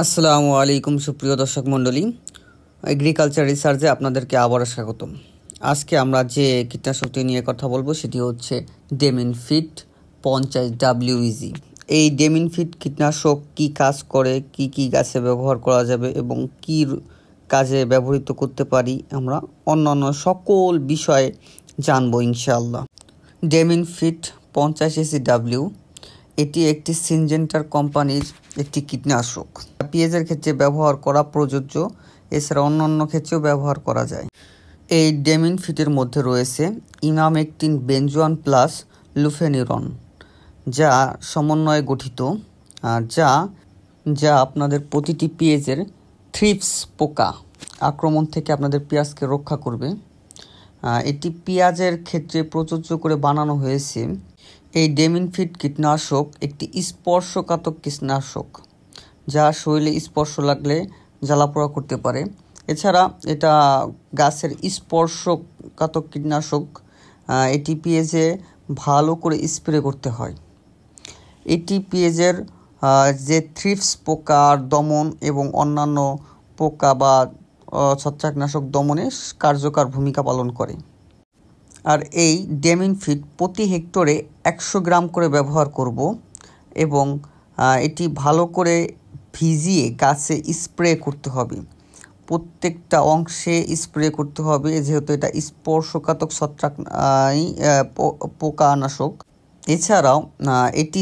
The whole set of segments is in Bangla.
আসসালামু আলাইকুম সুপ্রিয় দর্শক মণ্ডলী, এগ্রিকালচার রিসার্চে আপনাদেরকে আবারও স্বাগতম। আজকে আমরা যে কীটনাশকটি নিয়ে কথা বলবো সেটি হচ্ছে ডেমিনফিট 50 WEG। এই ডেমিনফিট কীটনাশক কি কাজ করে, কি কি গাছে ব্যবহার করা যাবে এবং কি কাজে ব্যবহৃত করতে পারি, আমরা অন্যান্য সকল বিষয়ে জানবো ইনশাআল্লাহ। ডেমিনফিট 50 এটি একটি সিনজেন্টার কোম্পানির একটি কীটনাশক। পেঁয়াজের ক্ষেত্রে ব্যবহার করা প্রযোজ্য, এছাড়া অন্যান্য ক্ষেত্রেও ব্যবহার করা যায়। এই ডেমিনফিটের মধ্যে রয়েছে ইমামেকটিন বেনজোয়ান প্লাস লুফেনিরন, যা সমন্বয়ে গঠিত, যা আপনাদের প্রতিটি পেঁয়াজের থ্রিপস পোকা আক্রমণ থেকে আপনাদের পেঁয়াজকে রক্ষা করবে। এটি পেঁয়াজের ক্ষেত্রে প্রযোজ্য করে বানানো হয়েছে। এই ডেমিনফিট কীটনাশক একটি স্পর্শকাতক কীটনাশক, যা শরীরে স্পর্শ লাগলে জ্বালাপোড়া করতে পারে। এছাড়া এটা গাছের স্পর্শকাতক কীটনাশক। এটি পেঁয়াজে ভালো করে স্প্রে করতে হয়। এটি পেঁয়াজের যে থ্রিপস পোকার দমন এবং অন্যান্য পোকা বা ছত্রাকনাশক দমনে কার্যকর ভূমিকা পালন করে। আর এই ডেমিনফিট প্রতি হেক্টরে 100 গ্রাম করে ব্যবহার করব এবং এটি ভালো করে ভিজিয়ে গাছে স্প্রে করতে হবে। প্রত্যেকটা অংশে স্প্রে করতে হবে, যেহেতু এটা স্পর্শকাতক ছত্রাক পোকানাশক। এছাড়াও এটি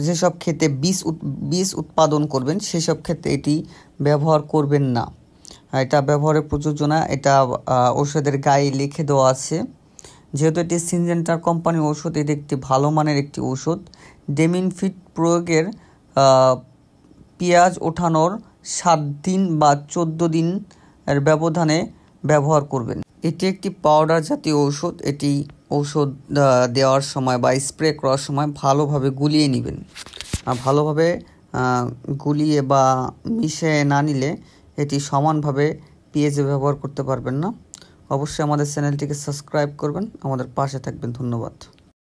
যেসব ক্ষেতে বীজ উৎপাদন করবেন সেসব ক্ষেত্রে এটি ব্যবহার করবেন না। এটা ব্যবহারের প্রযোজ্য না, এটা ঔষধের গায়ে লিখে দেওয়া আছে। যেহেতু এটি সিনজেন্টার কোম্পানির ঔষধ, এটি একটি ভালো মানের একটি ঔষধ। ডেমিনফিট প্রয়োগের পেঁয়াজ ওঠানোর 7 দিন বা 14 দিনের ব্যবধানে ব্যবহার করবেন। এটি একটি পাউডার জাতীয় ঔষধ। এটি ঔষধ দেওয়ার সময় বা স্প্রে করার সময় ভালোভাবে গুলিয়ে নেবেন। ভালোভাবে গুলিয়ে বা মিশিয়ে না নিলে এটি সমানভাবে পেঁয়াজে ব্যবহার করতে পারবেন না। অবশ্যই আমাদের চ্যানেলটিকে সাবস্ক্রাইব করবেন, আমাদের পাশে থাকবেন। ধন্যবাদ।